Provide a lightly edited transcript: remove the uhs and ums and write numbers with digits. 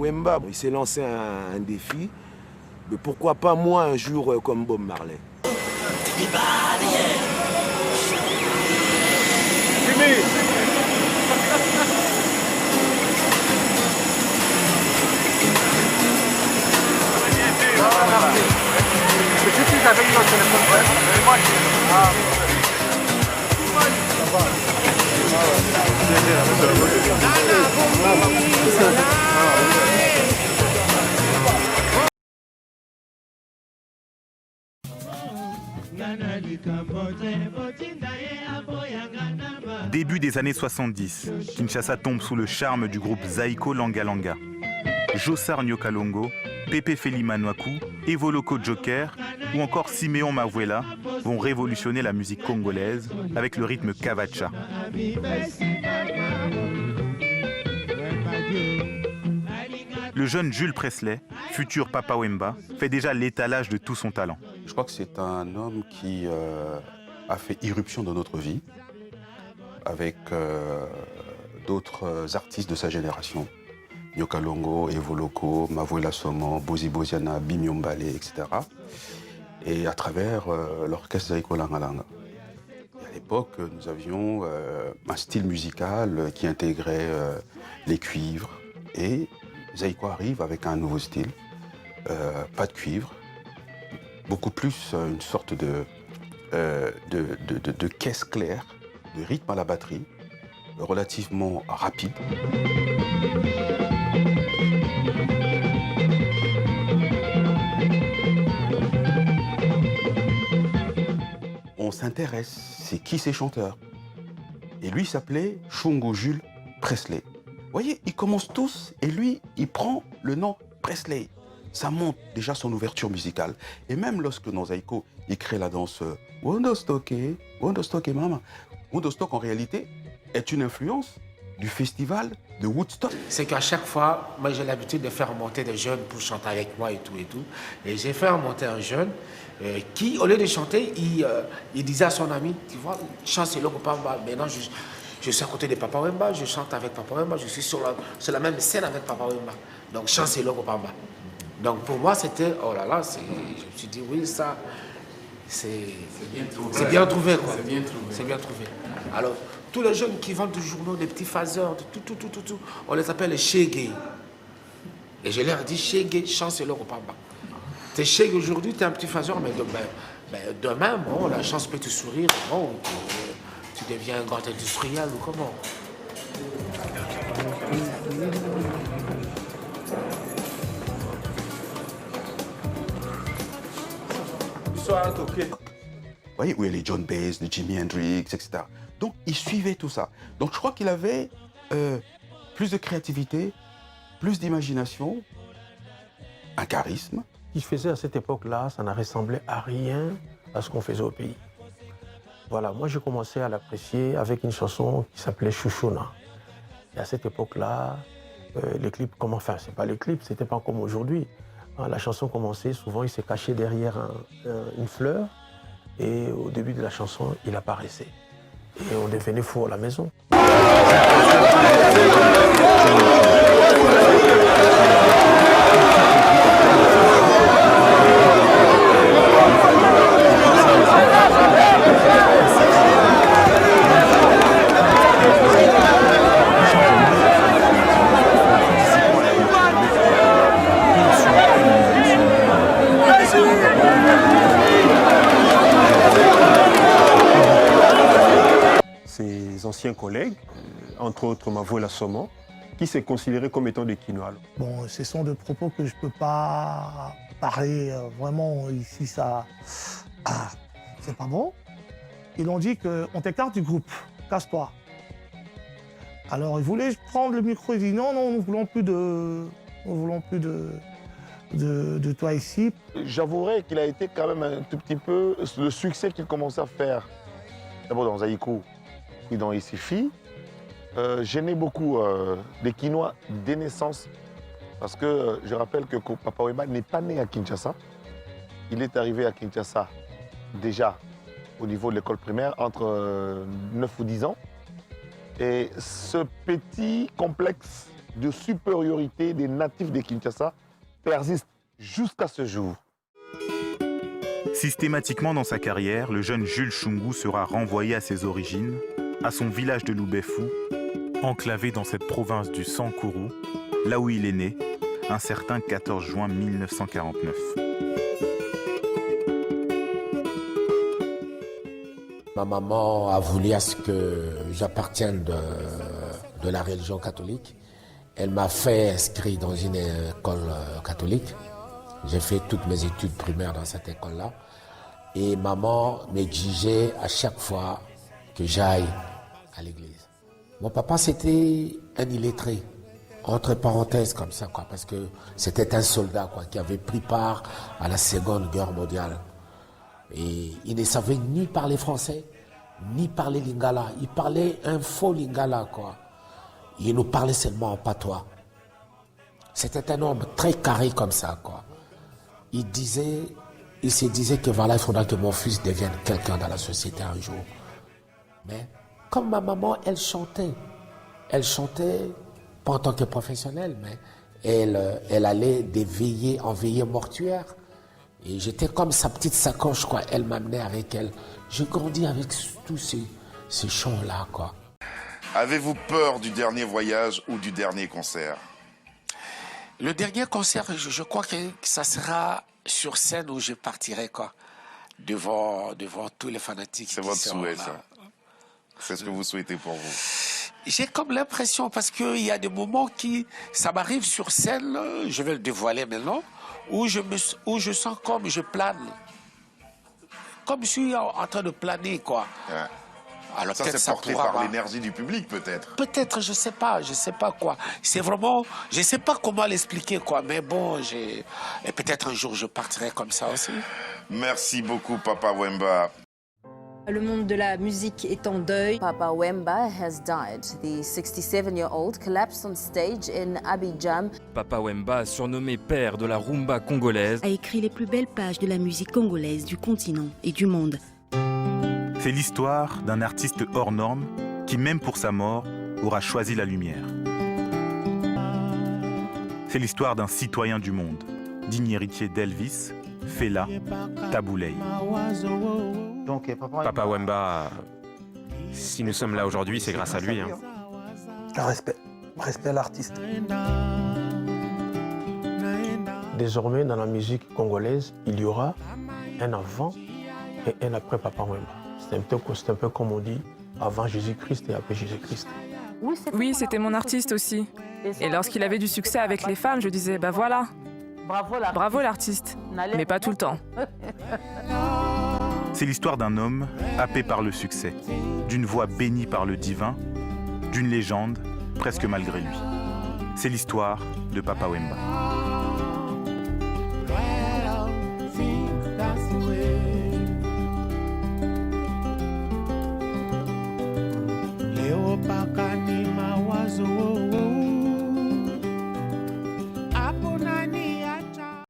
Wemba, il s'est lancé un défi. Mais pourquoi pas moi un jour comme Bob Marley. Début des années 70, Kinshasa tombe sous le charme du groupe Zaiko Langa Langa. Jossar Nyokalongo, Pepe Felima Nwaku, Evoloko Joker ou encore Siméon Mavuela vont révolutionner la musique congolaise avec le rythme Kavacha. Le jeune Jules Presley, futur Papa Wemba, fait déjà l'étalage de tout son talent. Je crois que c'est un homme qui a fait irruption dans notre vie avec d'autres artistes de sa génération. Nyokalongo, Evoloko, Mavuela Somo, Bozi Boziana, Bimyombale, etc. Et à travers l'orchestre Zaiko Langa Langa. Et à l'époque, nous avions un style musical qui intégrait les cuivres. Et Zaiko arrive avec un nouveau style, pas de cuivre, beaucoup plus une sorte de caisse claire, de rythme à la batterie, relativement rapide. On s'intéresse, c'est qui ces chanteurs? Et lui s'appelait Shungo Jules Presley. Vous voyez, ils commencent tous et lui, il prend le nom Presley. Ça montre déjà son ouverture musicale. Et même lorsque dans Zaiko, il crée la danse Wondostoke Mama. Wondostoke en réalité est une influence du festival de Woodstock. C'est qu'à chaque fois, moi j'ai l'habitude de faire monter des jeunes pour chanter avec moi et tout et tout. Et j'ai fait monter un jeune qui, au lieu de chanter, il disait à son ami, tu vois, chante c'est l'Oko Pamba. Maintenant, je suis à côté de Papa Wemba, je chante avec Papa Wemba, je suis sur la même scène avec Papa Wemba. Donc chante c'est l'Oko Pamba. Donc pour moi, c'était, oh là là, je me suis dit, oui, ça, c'est bien trouvé. Quoi. C'est bien trouvé. C'est bien trouvé. Alors, tous les jeunes qui vendent du journaux, des petits phaseurs, tout, on les appelle les Shege. Et je leur dis, Shege, chance et l'Oko Pamba. T'es Shege aujourd'hui, t'es un petit phaseur, mais demain, bon, la chance peut te sourire, bon, tu deviens un grand industriel ou comment. Vous voyez, où il y a les John Baez, les Jimi Hendrix, etc. Donc, il suivait tout ça. Donc, je crois qu'il avait plus de créativité, plus d'imagination, un charisme. Ce qu'il faisait à cette époque-là, ça n'a ressemblé à rien à ce qu'on faisait au pays. Voilà, moi j'ai commencé à l'apprécier avec une chanson qui s'appelait Chouchouna. Et à cette époque-là, les clips, enfin, c'est pas les clips, c'était pas comme aujourd'hui. La chanson commençait, souvent il s'est caché derrière une fleur et au début de la chanson, il apparaissait. Et on devenait fou à la maison. Ses anciens collègues, entre autres Mavuela Somo, qui s'est considéré comme étant des Kinois. Bon, ce sont des propos que je ne peux pas parler vraiment ici, ça... Ah, c'est pas bon. Ils ont dit qu'on t'écarte du groupe, casse-toi. Alors ils voulaient prendre le micro, ils disent non, nous ne voulons plus de toi ici. J'avouerais qu'il a été quand même un tout petit peu le succès qu'il commençait à faire. D'abord dans Zaiko, puis dans Isifi, gênait beaucoup les Kinois dès naissance. Parce que je rappelle que Papa Wemba n'est pas né à Kinshasa. Il est arrivé à Kinshasa déjà au niveau de l'école primaire entre 9 ou 10 ans. Et ce petit complexe de supériorité des natifs de Kinshasa persiste jusqu'à ce jour. Systématiquement dans sa carrière, le jeune Jules Shungu sera renvoyé à ses origines, à son village de Loubefou, enclavé dans cette province du Sankourou, là où il est né, un certain 14 juin 1949. Ma maman a voulu à ce que j'appartienne de la religion catholique. Elle m'a fait inscrire dans une école catholique. J'ai fait toutes mes études primaires dans cette école-là. Et maman m'exigeait à chaque fois que j'aille à l'église. Mon papa, c'était un illettré, entre parenthèses comme ça, quoi, parce que c'était un soldat quoi, qui avait pris part à la Seconde Guerre mondiale. Et il ne savait ni parler français, ni parler lingala. Il parlait un faux lingala, quoi. Il nous parlait seulement en patois. C'était un homme très carré comme ça, quoi. Il se disait que voilà, il faudra que mon fils devienne quelqu'un dans la société un jour. Mais comme ma maman, elle chantait pas en tant que professionnelle, mais elle allait des veillées en veillée mortuaire. Et j'étais comme sa petite sacoche, quoi. Elle m'amenait avec elle. J'ai grandi avec tous ces chants-là, quoi. Avez-vous peur du dernier voyage ou du dernier concert? Le dernier concert, je crois que ça sera sur scène où je partirai, quoi. Devant tous les fanatiques. C'est votre souhait, ça. C'est ce que vous souhaitez pour vous. J'ai comme l'impression, parce qu'il y a des moments ça m'arrive sur scène, je vais le dévoiler maintenant, où je sens comme je plane. Comme je suis en train de planer, quoi. Ouais. Alors ça, c'est porté par l'énergie du public, peut-être. Peut-être, je sais pas quoi. C'est vraiment, je sais pas comment l'expliquer, quoi. Mais bon, et peut-être un jour je partirai comme ça aussi. Merci beaucoup, Papa Wemba. Le monde de la musique est en deuil. Papa Wemba has died. The 67-year-old collapsed on stage in Abidjan. Papa Wemba, surnommé père de la rumba congolaise, a écrit les plus belles pages de la musique congolaise du continent et du monde. C'est l'histoire d'un artiste hors norme qui, même pour sa mort, aura choisi la lumière. C'est l'histoire d'un citoyen du monde, digne héritier d'Elvis, Fela, Tabu Ley. Donc, Papa Wemba, si nous sommes là aujourd'hui, c'est grâce à lui. Hein. Respect à l'artiste. Désormais, dans la musique congolaise, il y aura un avant et un après Papa Wemba. C'est un peu comme on dit, avant Jésus-Christ et après Jésus-Christ. Oui, c'était mon artiste aussi. Et lorsqu'il avait du succès avec les femmes, je disais, bah voilà, bravo l'artiste, mais pas tout le temps. C'est l'histoire d'un homme happé par le succès, d'une voix bénie par le divin, d'une légende presque malgré lui. C'est l'histoire de Papa Wemba.